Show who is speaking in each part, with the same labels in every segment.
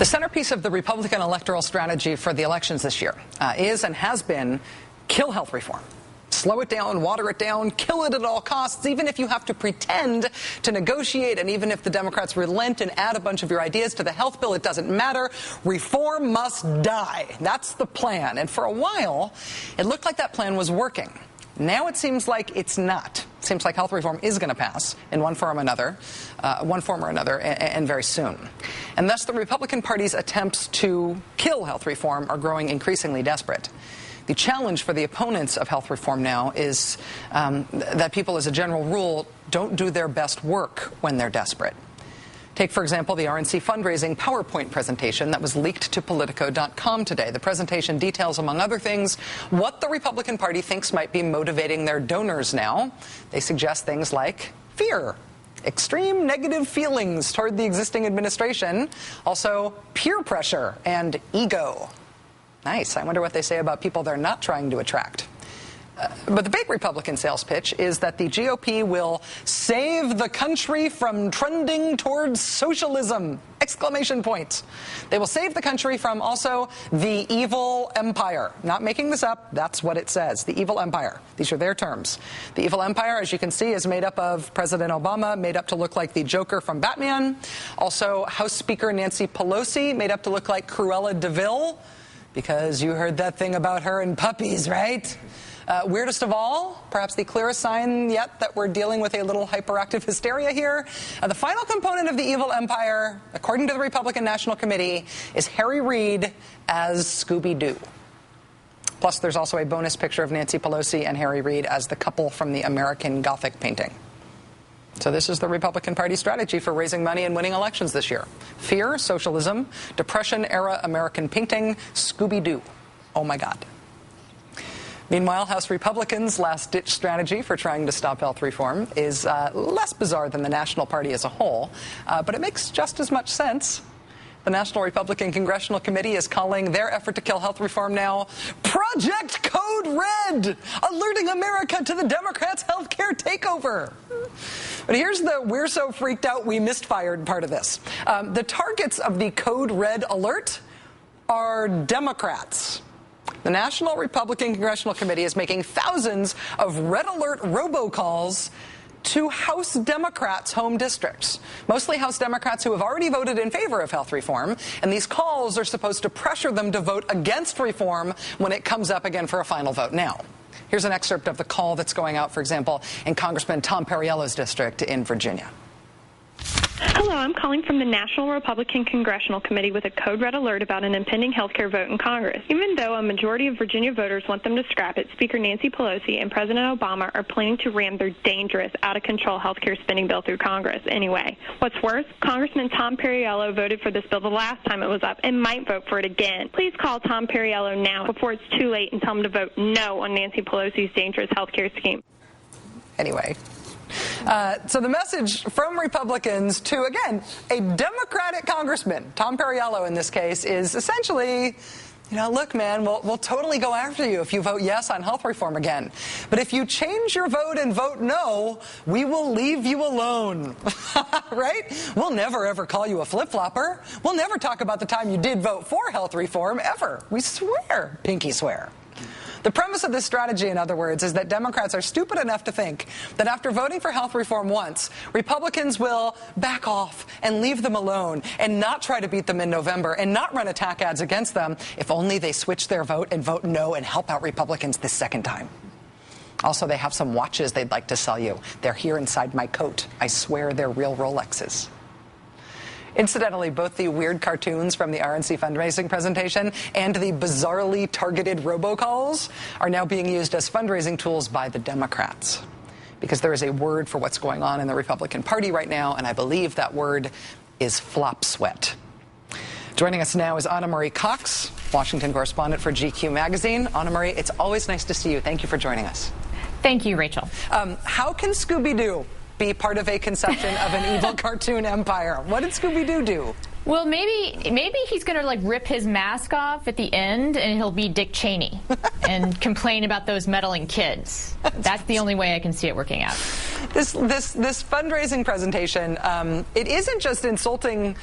Speaker 1: The centerpiece of the Republican electoral strategy for the elections this year is and has been kill health reform. Slow it down, water it down, kill it at all costs, even if you have to pretend to negotiate, and even if the Democrats relent and add a bunch of your ideas to the health bill, it doesn't matter. Reform must die. That's the plan. And for a while, it looked like that plan was working. Now it seems like it's not. It seems like health reform is going to pass in one form or another, and very soon. And thus the Republican Party's attempts to kill health reform are growing increasingly desperate. The challenge for the opponents of health reform now is that people, as a general rule, don't do their best work when they're desperate. Take, for example, the RNC fundraising PowerPoint presentation that was leaked to Politico.com today. The presentation details, among other things, what the Republican Party thinks might be motivating their donors now. They suggest things like fear, extreme negative feelings toward the existing administration, also peer pressure and ego. Nice. I wonder what they say about people they're not trying to attract. But the big Republican sales pitch is that the GOP will save the country from trending towards socialism! Exclamation point. They will save the country from also the evil empire. Not making this up, that's what it says. The evil empire. These are their terms. The evil empire, as you can see, is made up of President Obama, made up to look like the Joker from Batman. Also, House Speaker Nancy Pelosi, made up to look like Cruella de Vil, because you heard that thing about her and puppies, right? Weirdest of all, perhaps the clearest sign yet that we're dealing with a little hyperactive hysteria here. The final component of the evil empire, according to the Republican National Committee, is Harry Reid as Scooby-Doo. Plus, there's also a bonus picture of Nancy Pelosi and Harry Reid as the couple from the American Gothic painting. So this is the Republican Party strategy for raising money and winning elections this year. Fear, socialism, Depression-era American painting, Scooby-Doo. Oh my God. Meanwhile, House Republicans' last-ditch strategy for trying to stop health reform is less bizarre than the National Party as a whole, but it makes just as much sense. The National Republican Congressional Committee is calling their effort to kill health reform now Project Code Red, alerting America to the Democrats' health care takeover. But here's the we're so freaked out we misfired part of this. The targets of the Code Red alert are Democrats. The National Republican Congressional Committee is making thousands of Red Alert robocalls to House Democrats' home districts, mostly House Democrats who have already voted in favor of health reform, and these calls are supposed to pressure them to vote against reform when it comes up again for a final vote. Now, here's an excerpt of the call that's going out, for example, in Congressman Tom Perriello's district in Virginia.
Speaker 2: Hello, I'm calling from the National Republican Congressional Committee with a code red alert about an impending health care vote in Congress. Even though a majority of Virginia voters want them to scrap it, Speaker Nancy Pelosi and President Obama are planning to ram their dangerous, out-of-control health care spending bill through Congress anyway. What's worse, Congressman Tom Perriello voted for this bill the last time it was up and might vote for it again. Please call Tom Perriello now before it's too late and tell him to vote no on Nancy Pelosi's dangerous health care scheme.
Speaker 1: Anyway. So the message from Republicans to, again, a Democratic congressman, Tom Perriello in this case, is essentially, you know, look, man, we'll totally go after you if you vote yes on health reform again. But if you change your vote and vote no, we will leave you alone. Right? We'll never, ever call you a flip-flopper. We'll never talk about the time you did vote for health reform, ever. We swear. Pinky swear. The premise of this strategy, in other words, is that Democrats are stupid enough to think that after voting for health reform once, Republicans will back off and leave them alone and not try to beat them in November and not run attack ads against them if only they switch their vote and vote no and help out Republicans this second time. Also, they have some watches they'd like to sell you. They're here inside my coat. I swear they're real Rolexes. Incidentally, both the weird cartoons from the RNC fundraising presentation and the bizarrely targeted robocalls are now being used as fundraising tools by the Democrats. Because there is a word for what's going on in the Republican Party right now, and I believe that word is flop sweat. Joining us now is Anna Marie Cox, Washington correspondent for GQ magazine. Anna Marie, it's always nice to see you. Thank you for joining us.
Speaker 3: Thank you, Rachel.
Speaker 1: How can Scooby-Doo be part of a conception of an evil cartoon empire? What did Scooby-Doo do?
Speaker 3: Well, maybe he's going to like rip his mask off at the end and he'll be Dick Cheney and complain about those meddling kids. That's the only way I can see it working out.
Speaker 1: This fundraising presentation, it isn't just insulting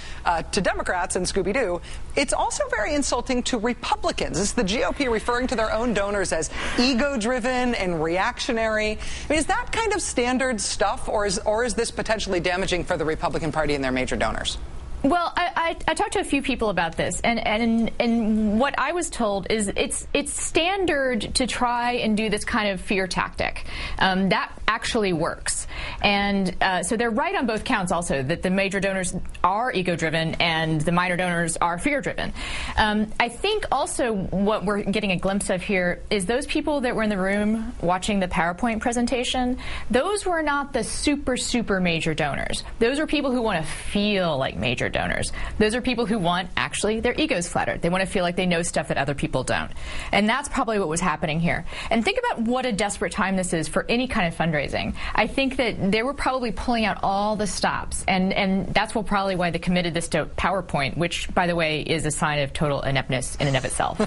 Speaker 1: to Democrats and Scooby-Doo. It's also very insulting to Republicans. It's the GOP referring to their own donors as ego-driven and reactionary. I mean, is that kind of standard stuff, or is this potentially damaging for the Republican Party and their major donors?
Speaker 3: Well, I talked to a few people about this, and what I was told is it's standard to try and do this kind of fear tactic. That actually works. And so they're right on both counts also, that the major donors are ego-driven and the minor donors are fear-driven. I think also what we're getting a glimpse of here is those people that were in the room watching the PowerPoint presentation, those were not the super major donors. Those are people who want to feel like major donors. Those are people who want, actually, their egos flattered. They want to feel like they know stuff that other people don't. And that's probably what was happening here. And think about what a desperate time this is for any kind of fundraising. I think that they were probably pulling out all the stops, and that's probably why they committed this to PowerPoint, which, by the way, is a sign of total ineptness in and of itself.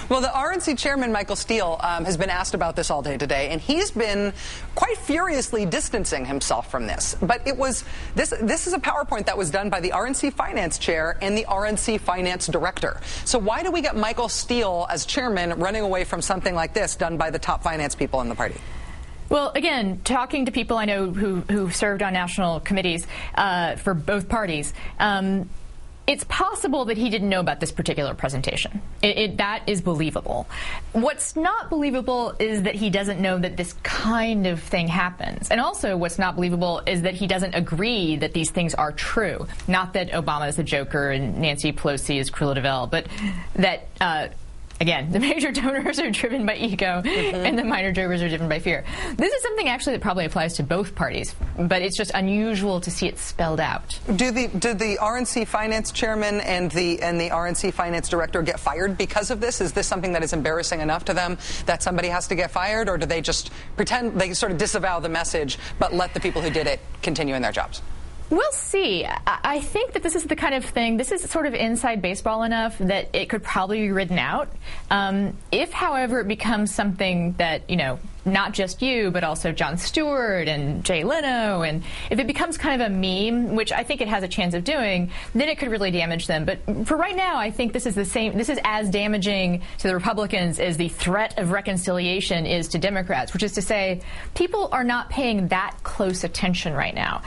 Speaker 1: Well, the RNC chairman, Michael Steele, has been asked about this all day today, and he's been quite furiously distancing himself from this. But this is a PowerPoint that was done by the RNC finance chair and the RNC finance director. So why do we get Michael Steele as chairman running away from something like this done by the top finance people in the party?
Speaker 3: Well, again, talking to people I know who served on national committees for both parties, it's possible that he didn't know about this particular presentation. That is believable. What's not believable is that he doesn't know that this kind of thing happens. And also what's not believable is that he doesn't agree that these things are true. Not that Obama is a joker and Nancy Pelosi is Cruella de Vil, but that again, the major donors are driven by ego, and the minor donors are driven by fear. This is something actually that probably applies to both parties, but it's just unusual to see it spelled out.
Speaker 1: Do the RNC finance chairman and the RNC finance director get fired because of this? Is this something that is embarrassing enough to them that somebody has to get fired, or do they just pretend they sort of disavow the message but let the people who did it continue in their jobs?
Speaker 3: We'll see. I think that this is the kind of thing, this is sort of inside baseball enough that it could probably be ridden out. If, however, it becomes something that, not just you, but also Jon Stewart and Jay Leno, and if it becomes kind of a meme, which I think it has a chance of doing, then it could really damage them. But for right now, I think this is as damaging to the Republicans as the threat of reconciliation is to Democrats, which is to say, people are not paying that close attention right now.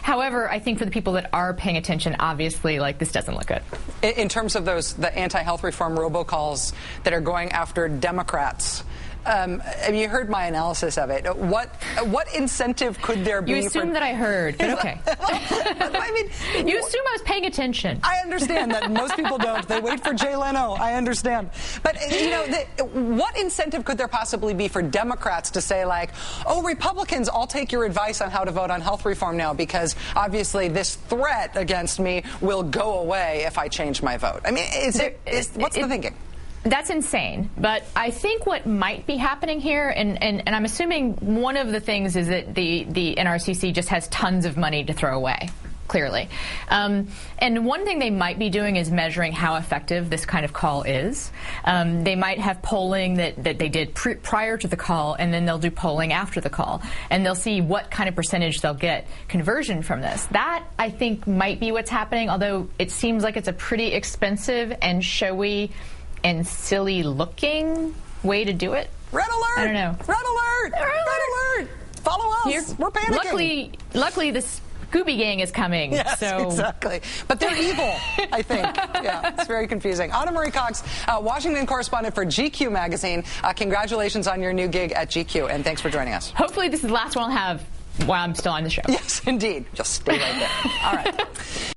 Speaker 3: However, I think for the people that are paying attention, obviously, this doesn't look good.
Speaker 1: In terms of the anti-health reform robocalls that are going after Democrats, you heard my analysis of it. What incentive could there be?
Speaker 3: You assume that I heard, but okay.
Speaker 1: I mean,
Speaker 3: you assume I was paying attention.
Speaker 1: I understand that most people don't. They wait for Jay Leno. I understand. But, what incentive could there possibly be for Democrats to say, oh, Republicans, I'll take your advice on how to vote on health reform now because obviously this threat against me will go away if I change my vote? I mean, what's the thinking?
Speaker 3: That's insane. But I think what might be happening here, and I'm assuming one of the things is that the NRCC just has tons of money to throw away, clearly. And one thing they might be doing is measuring how effective this kind of call is. They might have polling that they did prior to the call, and then they'll do polling after the call. And they'll see what kind of percentage they'll get conversion from this. That, I think, might be what's happening, although it seems like it's a pretty expensive and showy and silly-looking way to do it.
Speaker 1: Red alert!
Speaker 3: I don't know.
Speaker 1: Red alert! Red alert! Follow us. We're panicking.
Speaker 3: Luckily, the Scooby Gang is coming.
Speaker 1: Yes,
Speaker 3: so.
Speaker 1: Exactly. But they're evil, I think. Yeah, it's very confusing. Anna Marie Cox, Washington correspondent for GQ magazine. Congratulations on your new gig at GQ, and thanks for joining us.
Speaker 3: Hopefully, this is the last one I'll have while I'm still on the show.
Speaker 1: Yes, indeed. Just stay right there. All right.